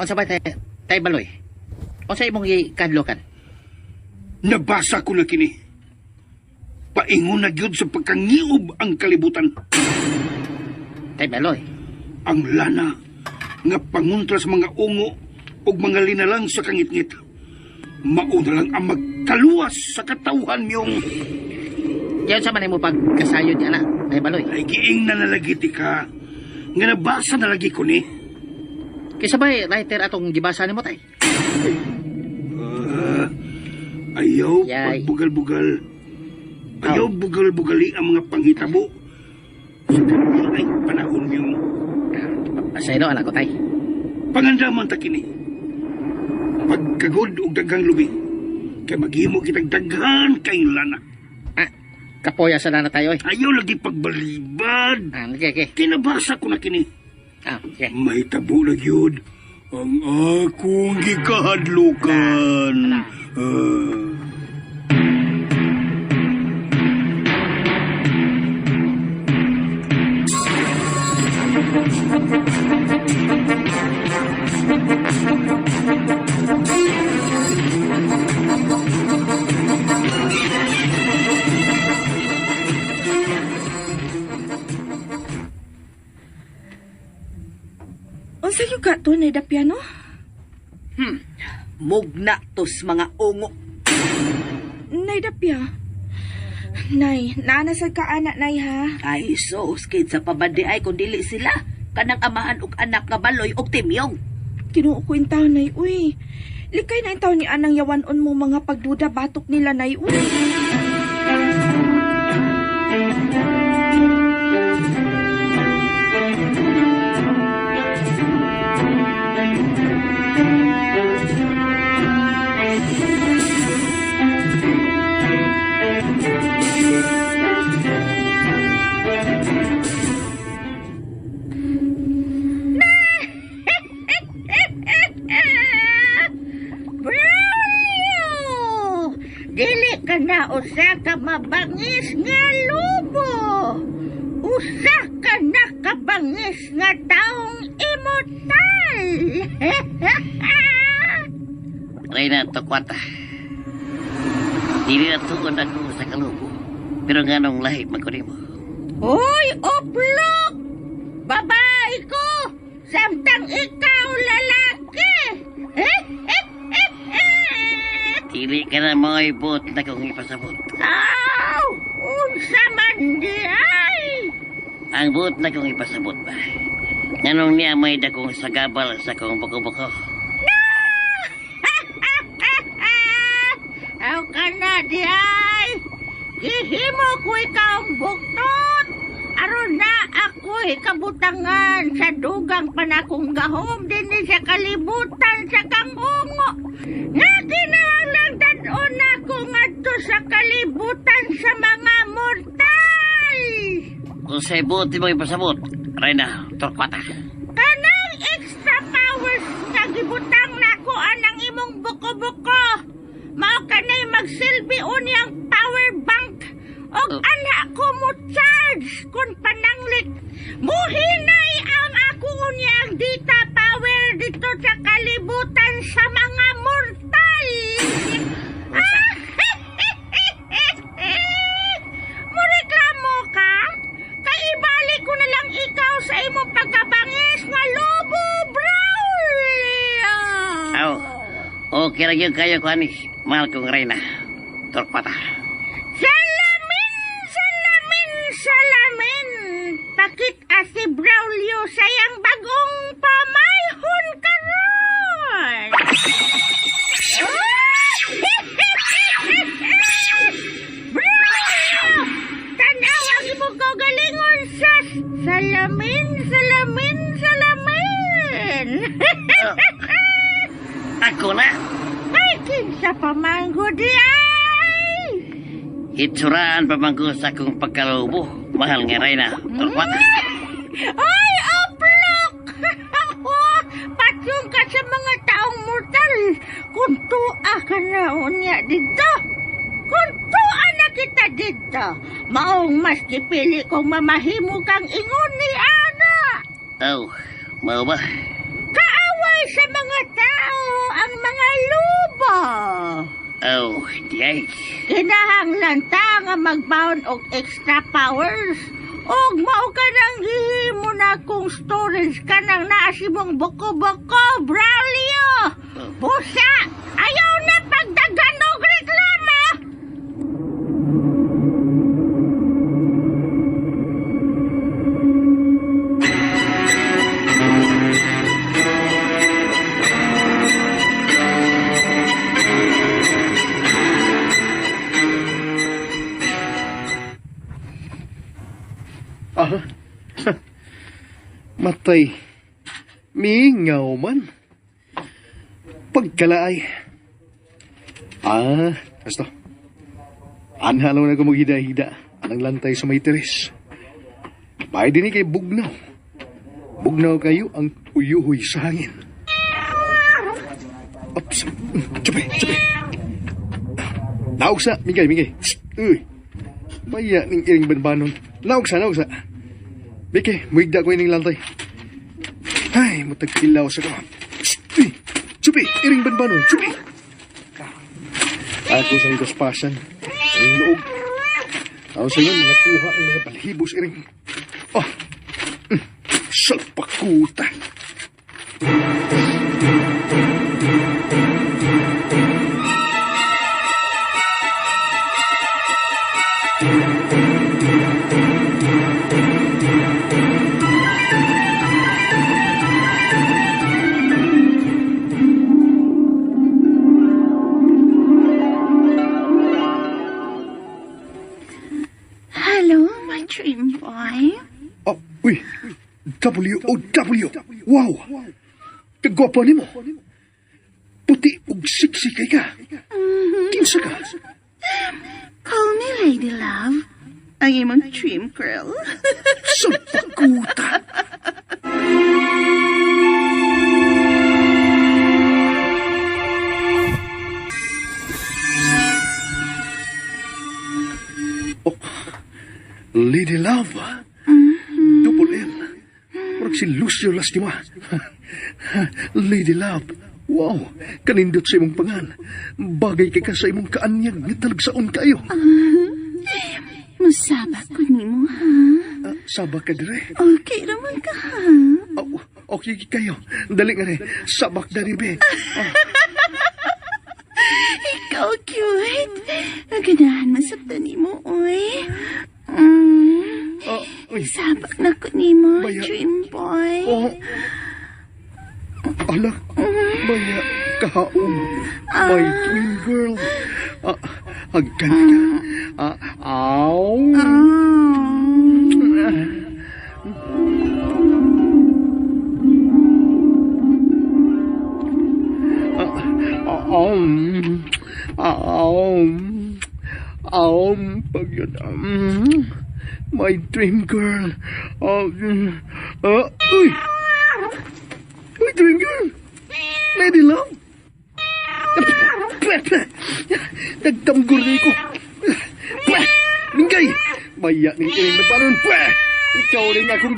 Unsa ba tay baloy? Unsa imong gikadlokan? Nabasa ko na kini. Paingon na gyud sa pagkangiob ang kalibutan. Tay baloy. Ang lana nga panguntra sa mga ungo ug mga linalang sa kangitngit. Mauna lang ang magkaluwas sa katawhan miyong. Diyan sa man mo pagkasayod niya na, tay baloy. Ay giing na nalagiti ka. Nga nabasa na lagi ko ni. Kisa ba'y writer atong gibasa ni mo tay? Ayaw Yay. pagbugal-bugal. Ayaw bugal-bugali ang mga panghitabo. Sa kanila ay panahon yung Pasayro anak ko tay. pangandaman ta kini. Pagkagod og daghang lubi. Kay maghimo kitag daghan kay lana. Ah, kapoya sa na tayo eh. Ayaw lagi pagbalibad. Okay. Kinabasa ko na kini. Okay. May tabo na gyud ang akong gikahadlukan. Unsa yung gato na dapyano? Mugna tos mga ungo. Nay dapya. Nay, naanasag ka anak nay ha. Ay sos, kid sa pabadi ay kung dili sila. Kanang amahan ug anak nga baloy ug timyong. Kinuukwintaw nay, uy. Likay na intaw ni anang yawanon mo mga pagduda batok nila nay, uy. Brolyo! Dili ka na usa ka mabangis nga lubo. Usa ka na kabangis nga taong immortal. Reyna Tokwata. Dili na tuon ako sa kalubo. Pero nganong lahip magkunin mo. Hoy, oplok! Babae ko! Samtang ikaw lalaki! Dili ka na mga ibot na kong ipasabot. Aw! Unsa man di ay! Ang buot na kong ipasabot ba? Nganong niya may dakong sagabal sa kong buko-buko. Aw ka na di ay! Gihimo ko ikaw ang buktot! Aron na ako'y kabutangan sa dugang panakong gahom din sa kalibutan sa kangungo. Nga kinahanglan danon ako ngadto sa kalibutan sa mga mortal. Kung sa'y buot di mo ipasabot, Reyna Tokwata. Kanang extra powers nga gibutang nako anang imong buko-buko. Mao kanay magsilbi unyang power bank. Og ana ko mo charge kung pananglit. Muhinay ang ako unyang data power dito sa kalibutan sa mga mortal. Mureklamo ka? Kay ibalik ko na lang ikaw sa imong pagkabangis nga lobo, Braulio. Aw, okay lang yun kayo ko ani. Mahal kong Reyna Tokwata. Salamin! Pakit si Braulio sayang bagong pamayhon karon. Braulio! Tanawag mo ko galingon sa salamin! Ako na! Ay, kinsa pamanggo di ay! Itsuraan pa man ko sa kong pagkalubo. Mahal nga Reyna Tokwata. Ay, oplok! Patyong ka sa mga taong mortal. Kung tuwa ka na unya dito. Kung tuwa na kita dito. Maong mas kipili kong mamahimo kang ingon ni Ana. Oh, mau ba? Kaaway sa mga ang mga lubo. Oh, diyay. Kinahanglan ta nga magbaon og extra powers. Og mao ka nang hihimo na kong storage ka nang naasi mong buko-buko, Braulio. Busa, ayaw na pagdagan og reklamo. Ah, matay. Mingaw man. Pagkalaay. Basta. Anhalaw na ko maghida-hida. Anang lantay sa may teres. May din kay bugnaw. Bugnaw kayo ang uyuhoy sa hangin. Ops. Tsabi. Naog sa. Mingay. Uy. Maya ning iring banbanon. Naog sa. Bike, muigda ko ining lantay. Ay, matagkilaw sa ka. Uy. Tsabi, iring banbanon. Tsabi. Ako sa gaspasan. Ang noog. Ako sa yun, mga kuha ang mga balhibos iring. Oh. Salpakuta. Hello, my dream boy. Oh, uy. W-O-W. Wow. Kagwapa ni mo. Puti ug siksi kay ka. Kinsa ka? Call me Lady Love. Ang imong dream girl. Salpakuta. Oh, Lady Love. Double L. Parang si Lucio Lastima. Lady Love. Wow, kanindot sa imong pangan. Bagay kay ka sa imong kaanyag. Talagsaon kayo. Musabak ko nimo, ha? Sabak ka dire. Okay naman ka, ha? Oh, okay kayo. Dali nga rin. Sabak na rin, be. Ikaw cute. Naganahan masabtan nimo, oy. Uy. Sabak na ko nimo, Baya. dream boy. Oh. Ala, maya kahaong. My twin girl. Hagkan ka. Aw. Pag yun. My dream girl. Uy! My dream girl! Lady Love! Nagtamgur na ko. Minggay! Maya ning ining magpanon. Ikaw rin akong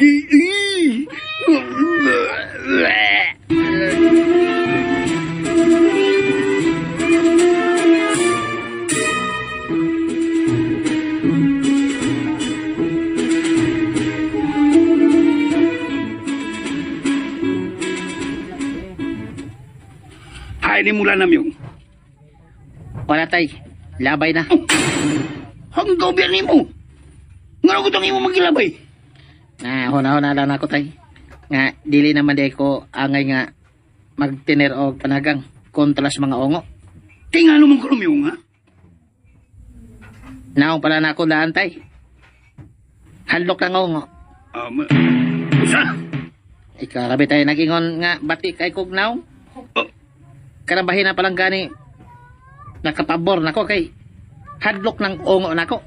Hay ni mula namyong. Wala tay. Labay na. Hanggaw biyan ni mo. Nga ko itong imo magilabay. Huna lang ako tay. Nga, dili naman di ko angay nga magtiner o panagang kontra sa mga ongo. Kaya nga naman ko lumiyong, ha? Naong pala na ako daan tay. Handlok ng ongo. Usa? Ikarabi tayo nagingon nga bati kay kog naong. Karabahin na palang gani nakapabor nako kay hadlok ng ongo nako.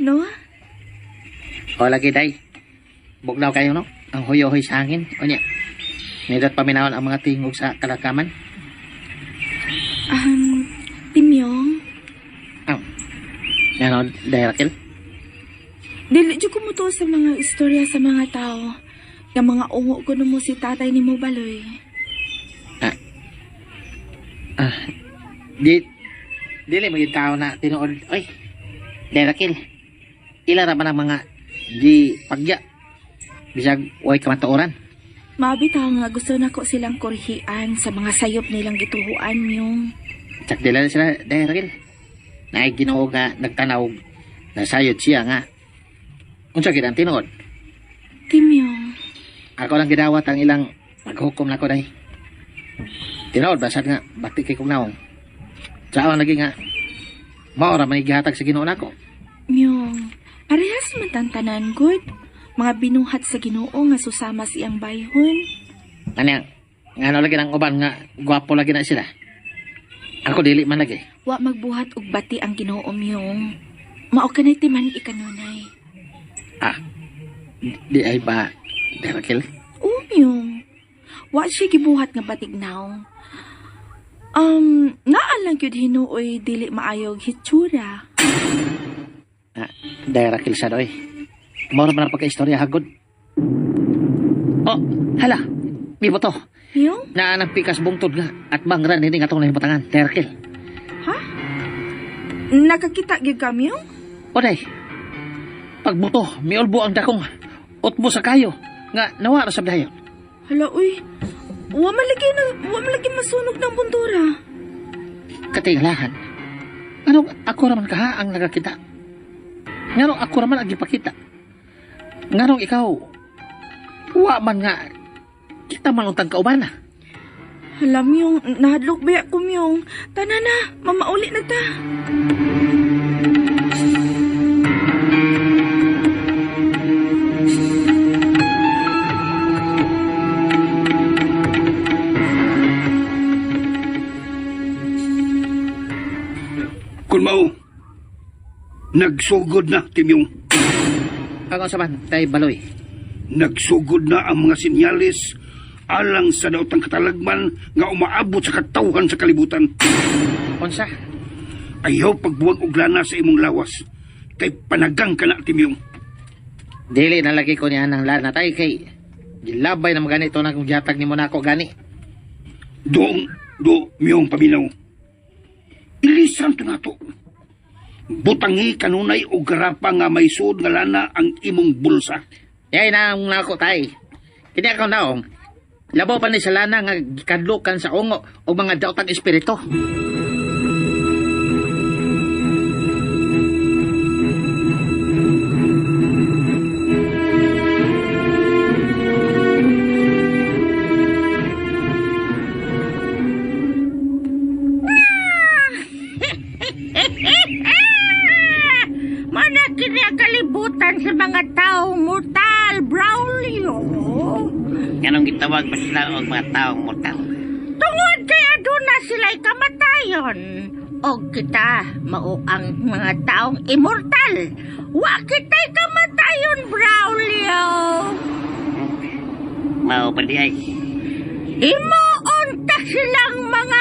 no? O lagi day. Bugnaw kayo no? Ang huyo-huy sa hangin. O niya. Nidot paminahon ang mga tingog sa kalakaman. Timyong, Ano, Darakil? dili dyan ko mo to sa mga istorya sa mga tao. Yung mga ungo ko mo si tatay ni mo baloy. Dili maging tao na tinuod. Oy, Darakil. Ilara ba ng mga di pagya? Bisag, way kamatuoran. Mabitaw nga gusto na ko silang kurhian sa mga sayop nilang gituhuan yung. Tsak dila na sila, Darakil. Naay ginoo nga nagtanaw na sayod siya nga. Unsa gid ang tinuod? Timyong, Ako lang gidawat ang ilang maghukom na ko day. Tinuod basad nga bati kay kong naong. Saan lagi nga maora man igihatag sa Ginoo nako. Myong, parehas man tantanan, good. Mga binuhat sa Ginoo nga susama siyang bayhon. Kanya, ngano lagi ng uban nga gwapo lagi na sila. Ako dili man lagi. Wa magbuhat og bati ang Ginoo Myong. Mao kanay timan ikanunay. Di ay ba Darakil? Myong. Wa siya gibuhat nga batignaw. Naalang yun hinuoy dili maayog hitsura. Darakil sa doy. Moro man ang pagka-istorya hagod. Oh, hala. May boto. Myong? Naanang pikas bungtod nga at bangran hindi nga itong nahimutangan. Darakil. Ha? Nakakita gyud ka, Myong? O day. Pagbuto, may ulbo ang dakong utbo sa kayo. Nga nawara sa dayon. Hala, uy. Wa malagi masunog ng buntura. Katingalahan. Ano ako raman kaha ang nagakita? Ngano ako raman ang ipakita? Ngano ikaw? Wa man nga kita man untang kaubana. Hala, Myong. Nahadlok ba ko, Myong? Tana na. Mamauli na ta. Kung mao, nagsugod na, Timyong. Ako saban, tay baloy. Nagsugod na ang mga sinyalis alang sa daotang katalagman nga umaabot sa katawhan sa kalibutan. Unsa? Ayaw pagbuwag og lana sa imong lawas. Kay panagang ka na, Timyong. Dili na lagi ko niya ng lana tay kay gilabay na maganito na kung jatag ni mo na ako gani. Miyong paminaw. Ilisan to na to. Butangi kanunay o garapa nga may sud nga lana ang imong bulsa. Yay na ang nako tay. Kini ako naong. Labaw pa ni sa lana nga kadlukan sa ungo o mga daotang espiritu. Manakini ang kalibutan sa mga taong mortal, Braulio. Ganong gitawag pa sila og mga taong mortal. Tungod kay aduna sila'y kamatayon. O kita, mao ang mga taong immortal. Wa kita'y kamatayon, Braulio. Mao pa di ay. Imoon ta silang mga